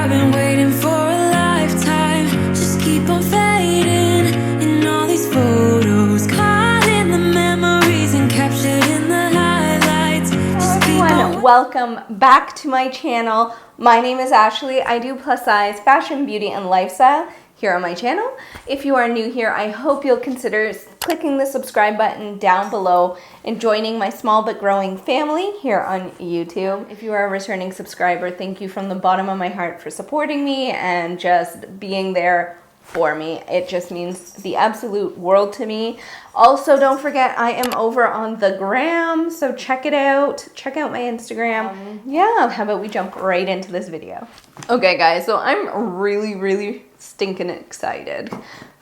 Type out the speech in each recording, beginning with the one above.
I've been waiting for a lifetime. Just keep on fading in all these photos, caught in the memories and captured in the highlights. Just keep on. Welcome back to my channel. My name is Ashley. I do plus size fashion, beauty, and lifestyle here on my channel. If you are new here, I hope you'll consider clicking the subscribe button down below and joining my small but growing family here on YouTube. If you are a returning subscriber, thank you from the bottom of my heart for supporting me and just being there for me. It just means the absolute world to me. Also, don't forget I am over on the gram, so check it out. Check out my Instagram. Yeah, how about we jump right into this video? Okay guys, so I'm really stinking excited.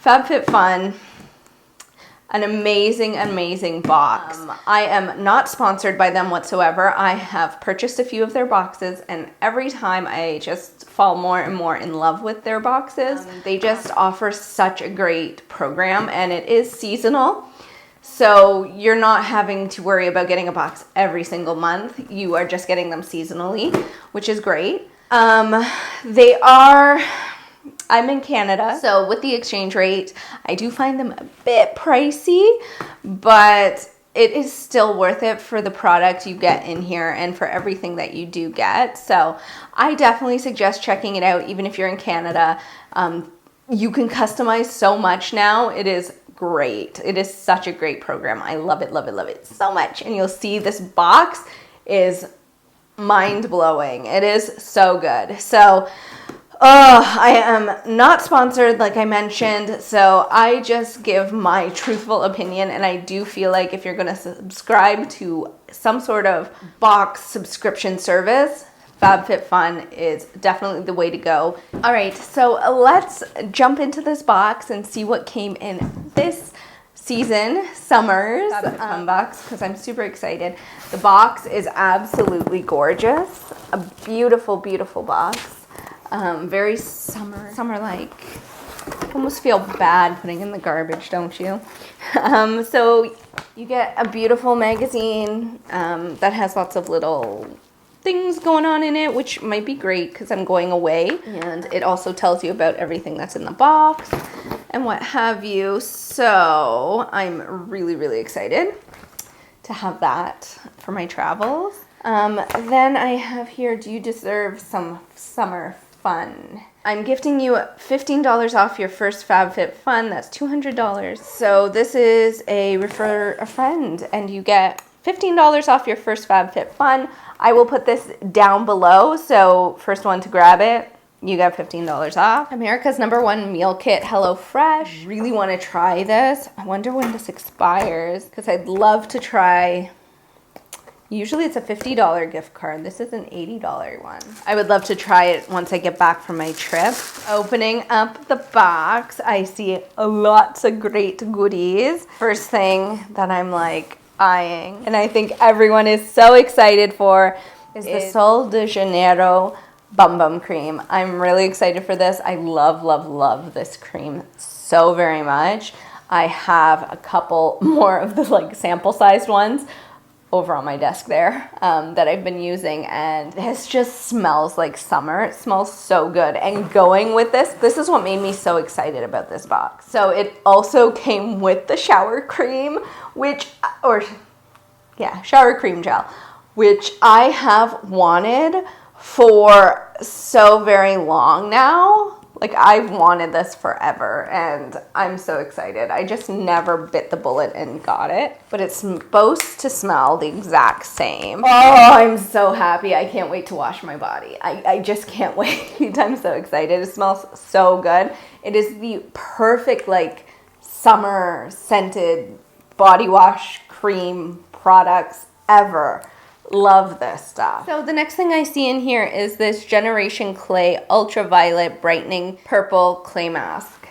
FabFitFun, an amazing box. I am not sponsored by them whatsoever. I have purchased a few of their boxes, and every time I just fall more and more in love with their boxes. They just offer such a great program, and it is seasonal. So you're not having to worry about getting a box every single month. You are just getting them seasonally, which is great. I'm in Canada, so with the exchange rate, I do find them a bit pricey, but it is still worth it for the product you get in here and for everything that you do get. So I definitely suggest checking it out, even if you're in Canada. You can customize so much now. It is great. It is such a great program. I love it so much. And you'll see this box is mind-blowing. It is so good. So I am not sponsored, like I mentioned, so I just give my truthful opinion, and I do feel like if you're going to subscribe to some sort of box subscription service, FabFitFun is definitely the way to go. All right, so let's jump into this box and see what came in this season, summer's FabFitFun box, because I'm super excited. The box is absolutely gorgeous. A beautiful box. Very summer-like. Almost feel bad putting in the garbage, don't you? So you get a beautiful magazine that has lots of little things going on in it, which might be great because I'm going away. And it also tells you about everything that's in the box and what have you. So I'm really excited to have that for my travels. Then I have here, do you deserve some summer fun? I'm gifting you $15 off your first FabFitFun. That's $200. So this is a refer a friend, and you get $15 off your first FabFitFun. I will put this down below, so first one to grab it, you get $15 off. America's #1 meal kit, HelloFresh. Really want to try this. I wonder when this expires, because I'd love to try. Usually it's a $50 gift card. This is an $80 one. I would love to try it once I get back from my trip. Opening up the box, I see lots of great goodies. First thing that I'm like eyeing, and I think everyone is so excited for, is the Sol de Janeiro Bum Bum Cream. I'm really excited for this. I love this cream so very much. I have a couple more of the like sample sized ones over on my desk there that I've been using, and this just smells like summer. It smells so good. And going with this is what made me so excited about this box. So it also came with the shower cream, shower cream gel, which I have wanted for so very long now. Like, I've wanted this forever, and I'm so excited. I just never bit the bullet and got it. But it's supposed to smell the exact same. Oh, I'm so happy. I can't wait to wash my body. I just can't wait. I'm so excited. It smells so good. It is the perfect, like, summer scented body wash cream products ever. Love this stuff. So the next thing I see in here is this Generation Clay Ultraviolet Brightening Purple Clay Mask.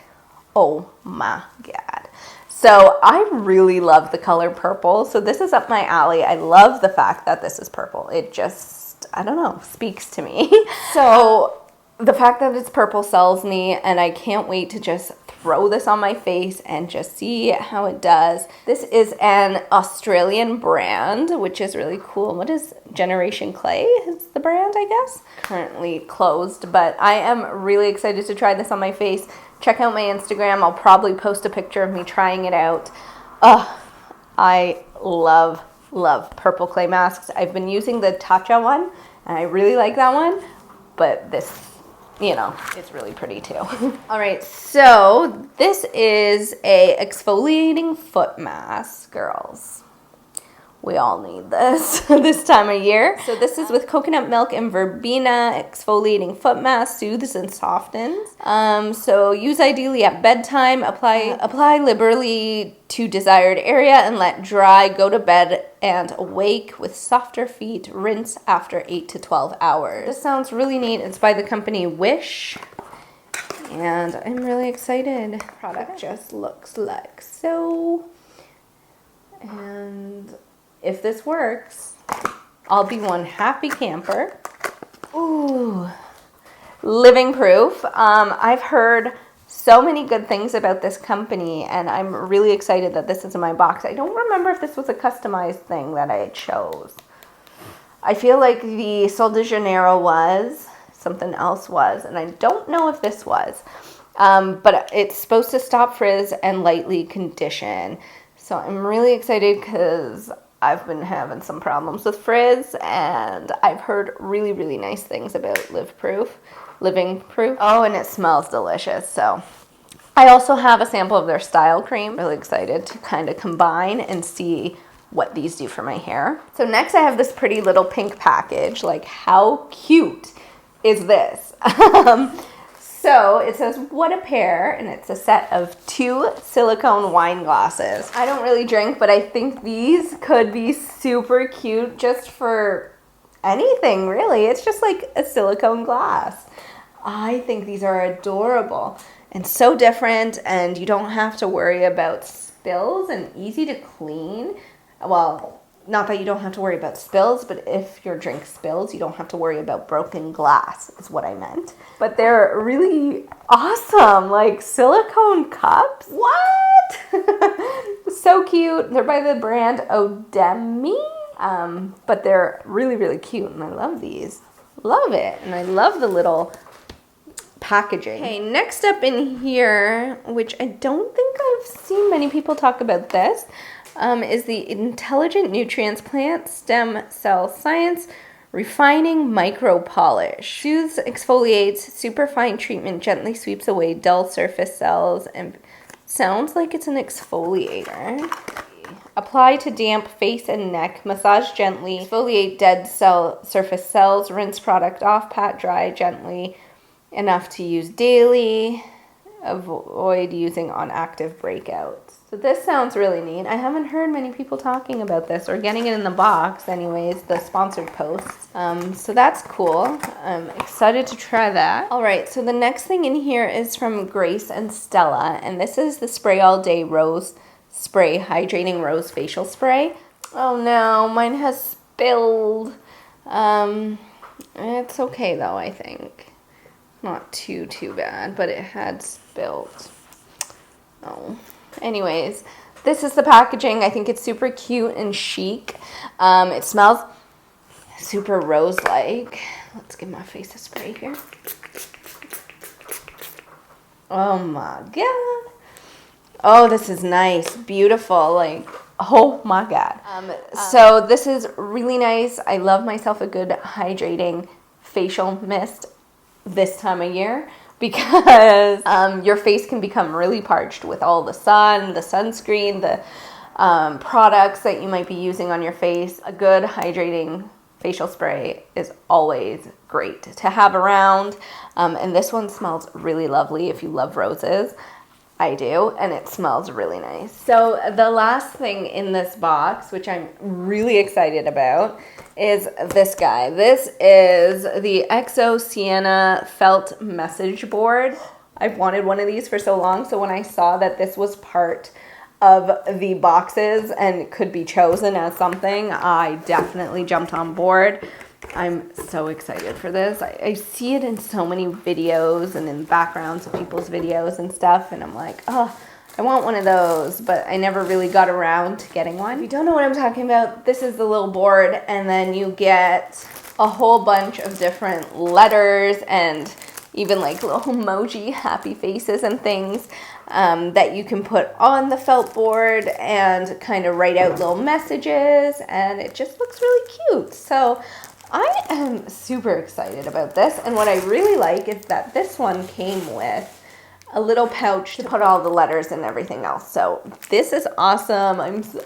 Oh my God. So I really love the color purple. So this is up my alley. I love the fact that this is purple. It just, I don't know, speaks to me. So the fact that it's purple sells me, and I can't wait to just throw this on my face and just see how it does. This is an Australian brand, which is really cool. What is Generation Clay is the brand, I guess? Currently closed, but I am really excited to try this on my face. Check out my Instagram. I'll probably post a picture of me trying it out. I love purple clay masks. I've been using the Tatcha one, and I really like that one, but this, you know, it's really pretty too. All right, so this is a exfoliating foot mask, girls. We all need this this time of year. So this is with coconut milk and verbena exfoliating foot mask, soothes and softens. So use ideally at bedtime. Apply liberally to desired area and let dry. Go to bed and awake with softer feet. Rinse after 8 to 12 hours. This sounds really neat. It's by the company Wish. And I'm really excited. Product just looks like so. And if this works, I'll be one happy camper. Ooh, living proof. I've heard so many good things about this company, and I'm really excited that this is in my box. I don't remember if this was a customized thing that I chose. I feel like the Sol de Janeiro was, something else was, and I don't know if this was. But it's supposed to stop frizz and lightly condition. So I'm really excited because I've been having some problems with frizz, and I've heard really, really nice things about living proof. Oh, and it smells delicious. So I also have a sample of their style cream. Really excited to kind of combine and see what these do for my hair. So next I have this pretty little pink package. Like, how cute is this? So it says, what a pair, and it's a set of 2 silicone wine glasses. I don't really drink, but I think these could be super cute just for anything, really. It's just like a silicone glass. I think these are adorable and so different, and you don't have to worry about spills and easy to clean. Well, not that you don't have to worry about spills, but if your drink spills, you don't have to worry about broken glass, is what I meant. But they're really awesome, like silicone cups. What? So cute. They're by the brand Odemi, but they're really, really cute, and I love these. Love it, and I love the little packaging. Okay, next up in here, which I don't think I've seen many people talk about this, is the Intelligent Nutrients Plant Stem Cell Science Refining Micro Polish. Soothes, exfoliates, superfine treatment, gently sweeps away dull surface cells, and sounds like it's an exfoliator. Apply to damp face and neck, massage gently, exfoliate dead surface cells, rinse product off, pat dry gently, enough to use daily, avoid using on active breakouts. So this sounds really neat. I haven't heard many people talking about this or getting it in the box anyways, the sponsored posts. So that's cool. I'm excited to try that. All right, so the next thing in here is from Grace and Stella, and this is the Spray All Day Rose Spray Hydrating Rose Facial Spray. Oh no, mine has spilled. It's okay though, I think. Not too bad, but it had spilled. Oh. Anyways, this is the packaging. I think it's super cute and chic. It smells super rose-like. Let's give my face a spray here. Oh my god. Oh, this is nice. Beautiful. Like, oh my god. So this is really nice. I love myself a good hydrating facial mist this time of year, because your face can become really parched with all the sun, the sunscreen, the products that you might be using on your face. A good hydrating facial spray is always great to have around. And this one smells really lovely if you love roses. I do, and it smells really nice. So the last thing in this box, which I'm really excited about, is this guy. This is the XO Sienna Felt Message Board. I've wanted one of these for so long, so when I saw that this was part of the boxes and could be chosen as something, I definitely jumped on board. I'm so excited for this. I see it in so many videos and in backgrounds of people's videos and stuff, and I'm like, oh, I want one of those, but I never really got around to getting one. If you don't know what I'm talking about, this is the little board, and then you get a whole bunch of different letters and even like little emoji happy faces and things that you can put on the felt board and kind of write out little messages, and it just looks really cute. So I am super excited about this, and what I really like is that this one came with a little pouch to put all the letters and everything else. So this is awesome.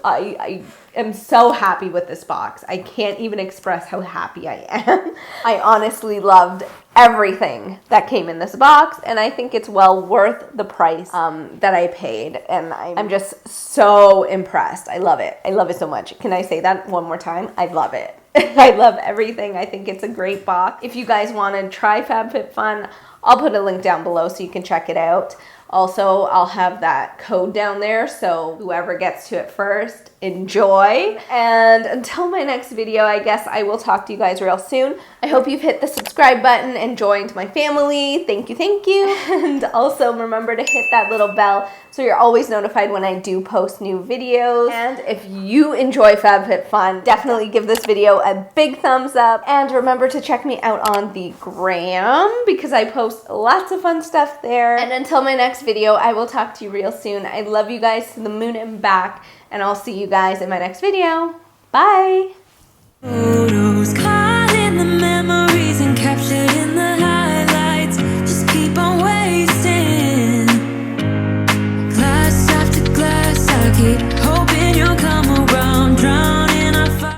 I am so happy with this box. I can't even express how happy I am. I honestly loved everything that came in this box, and I think it's well worth the price that I paid, and I'm just so impressed. I love it. I love it so much. Can I say that one more time? I love it. I love everything. I think it's a great box. If you guys want to try FabFitFun, I'll put a link down below so you can check it out. Also, I'll have that code down there, so whoever gets to it first, enjoy. And until my next video, I guess I will talk to you guys real soon. I hope you've hit the subscribe button and joined my family. Thank you, thank you. And also remember to hit that little bell so you're always notified when I do post new videos. And if you enjoy FabFitFun, definitely give this video a big thumbs up. And remember to check me out on the gram because I post lots of fun stuff there. And until my next video, I will talk to you real soon. I love you guys to the moon and back, and I'll see you guys in my next video. Bye. Photos caught in the memories and captured